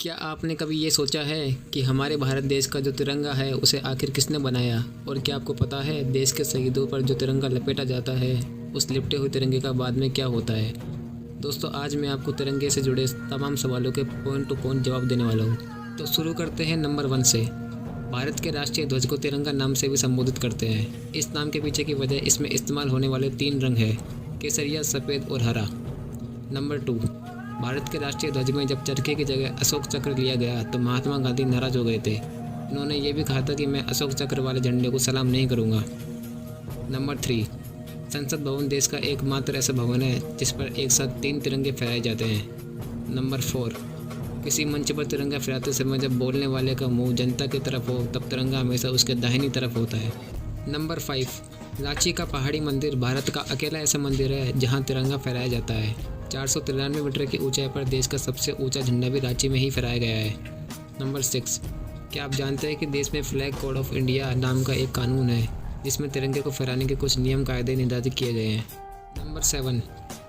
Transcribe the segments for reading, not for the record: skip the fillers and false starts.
क्या आपने कभी ये सोचा है कि हमारे भारत देश का जो तिरंगा है उसे आखिर किसने बनाया? और क्या आपको पता है देश के शहीदों पर जो तिरंगा लपेटा जाता है उस लिपटे हुए तिरंगे का बाद में क्या होता है? दोस्तों, आज मैं आपको तिरंगे से जुड़े तमाम सवालों के पॉइंट टू पॉइंट जवाब देने वाला हूँ। तो शुरू करते हैं नंबर 1 से। भारत के राष्ट्रीय ध्वज को तिरंगा नाम से भी संबोधित करते हैं। इस नाम के पीछे की वजह इसमें इस्तेमाल होने वाले 3 रंग है, केसरिया, सफ़ेद और हरा। नंबर 2, भारत के राष्ट्रीय ध्वज में जब चरखे की जगह अशोक चक्र लिया गया तो महात्मा गांधी नाराज हो गए थे। इन्होंने ये भी कहा था कि मैं अशोक चक्र वाले झंडे को सलाम नहीं करूंगा। नंबर 3, संसद भवन देश का एकमात्र ऐसा भवन है जिस पर एक साथ 3 तिरंगे फहराए जाते हैं। नंबर 4, किसी मंच पर तिरंगा फहराते समय जब बोलने वाले का मुंह जनता की तरफ हो तब तिरंगा हमेशा उसके दाहिनी तरफ होता है। नंबर 5, रांची का पहाड़ी मंदिर भारत का अकेला ऐसा मंदिर है जहां तिरंगा फहराया जाता है। 493 मीटर की ऊंचाई पर देश का सबसे ऊंचा झंडा भी रांची में ही फहराया गया है। नंबर 6, क्या आप जानते हैं कि देश में फ्लैग कोड ऑफ इंडिया नाम का एक कानून है जिसमें तिरंगे को फहराने के कुछ नियम कायदे निर्धारित किए गए हैं। नंबर 7,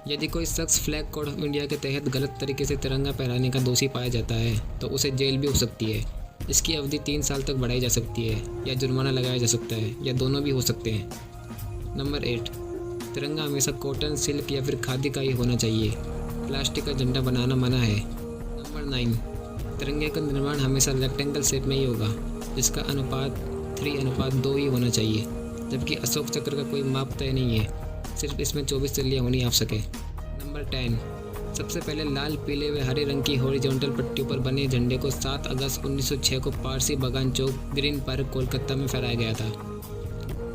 यदि कोई शख्स फ्लैग कोड ऑफ इंडिया के तहत गलत तरीके से तिरंगा फहराने का दोषी पाया जाता है तो उसे जेल भी हो सकती है। इसकी अवधि 3 साल तक बढ़ाई जा सकती है या जुर्माना लगाया जा सकता है या दोनों भी हो सकते हैं। नंबर 8, तिरंगा हमेशा कॉटन, सिल्क या फिर खादी का ही होना चाहिए। प्लास्टिक का झंडा बनाना मना है। नंबर 9, तिरंगे का निर्माण हमेशा रेक्टेंगल शेप में ही होगा जिसका अनुपात 3:2 ही होना चाहिए, जबकि अशोक चक्र का कोई माप तय नहीं है, सिर्फ इसमें 24 तिल्लियाँ होनी आवश्यक है। नंबर 10, सबसे पहले लाल, पीले व हरे रंग की हॉरिजॉन्टल पट्टियों पर बने झंडे को 7 अगस्त 1906 को पारसी बागान चौक, ग्रीन पार्क, कोलकाता में फहराया गया था।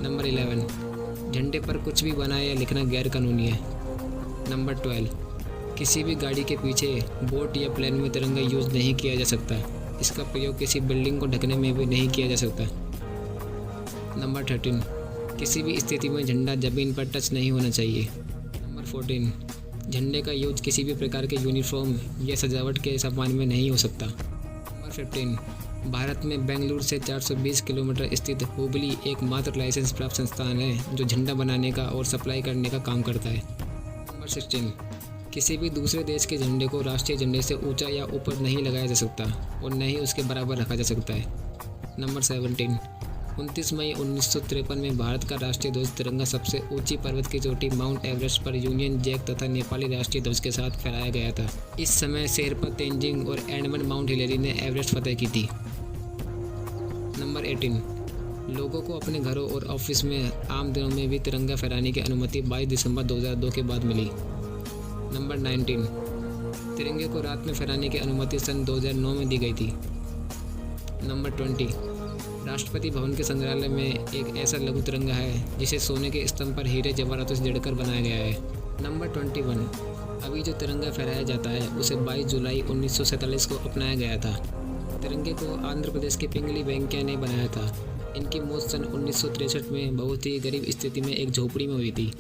नंबर 11, झंडे पर कुछ भी बनाया या लिखना गैर कानूनी है। नंबर 12, किसी भी गाड़ी के पीछे, बोट या प्लेन में तिरंगा यूज़ नहीं किया जा सकता। इसका प्रयोग किसी बिल्डिंग को ढकने में भी नहीं किया जा सकता। नंबर 13, किसी भी स्थिति में झंडा ज़मीन पर टच नहीं होना चाहिए। नंबर 14, झंडे का यूज किसी भी प्रकार के यूनिफॉर्म या सजावट के सामान में नहीं हो सकता। नंबर 15, भारत में बेंगलुरु से 420 किलोमीटर स्थित हुबली एकमात्र लाइसेंस प्राप्त संस्थान है जो झंडा बनाने का और सप्लाई करने का काम करता है। नंबर 16, किसी भी दूसरे देश के झंडे को राष्ट्रीय झंडे से ऊंचा या ऊपर नहीं लगाया जा सकता और न ही उसके बराबर रखा जा सकता है। नंबर 17, 29 मई 1953 में भारत का राष्ट्रीय ध्वज तिरंगा सबसे ऊंची पर्वत की चोटी माउंट एवरेस्ट पर यूनियन जैक तथा नेपाली राष्ट्रीय ध्वज के साथ फहराया गया था। इस समय शेरपा तेंजिंग और एडमंड माउंट हिलेरी ने एवरेस्ट फतेह की थी। नंबर 18, लोगों को अपने घरों और ऑफिस में आम दिनों में भी तिरंगा फहराने की अनुमति 22 दिसंबर 2002 के बाद मिली। नंबर 19, तिरंगे को रात में फहराने की अनुमति सन 2009 में दी गई थी। नंबर 20, राष्ट्रपति भवन के संग्रहालय में एक ऐसा लघु तिरंगा है जिसे सोने के स्तंभ पर हीरे जवाहरातों से जड़कर बनाया गया है। नंबर 21, अभी जो तिरंगा फहराया जाता है उसे 22 जुलाई 1947 को अपनाया गया था। तिरंगे को आंध्र प्रदेश के पिंगली वेंकैया ने बनाया था। इनकी मौत सन 1963 में बहुत ही गरीब स्थिति में एक झोपड़ी में हुई थी।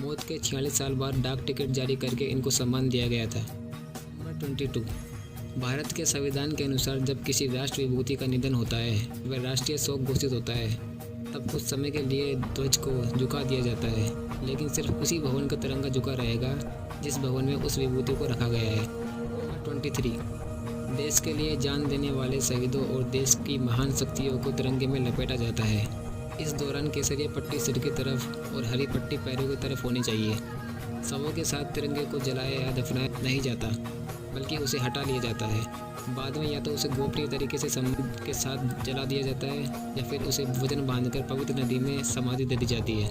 मौत के 46 साल बाद डाक टिकट जारी करके इनको सम्मान दिया गया था। नंबर 22, भारत के संविधान के अनुसार जब किसी राष्ट्र विभूति का निधन होता है वह राष्ट्रीय शोक घोषित होता है, तब कुछ समय के लिए ध्वज को झुका दिया जाता है, लेकिन सिर्फ उसी भवन का तिरंगा झुका रहेगा जिस भवन में उस विभूति को रखा गया है। नंबर 23, देश के लिए जान देने वाले शहीदों और देश की महान शक्तियों को तिरंगे में लपेटा जाता है। इस दौरान केसरिया पट्टी सिर की तरफ और हरी पट्टी पैरों की तरफ होनी चाहिए। शवों के साथ तिरंगे को जलाया या दफनाया नहीं जाता, बल्कि उसे हटा लिया जाता है। बाद में या तो उसे गोपनीय तरीके से सम्मान के साथ जला दिया जाता है या फिर उसे वजन बांधकर पवित्र नदी में समाधि दे दी जाती है।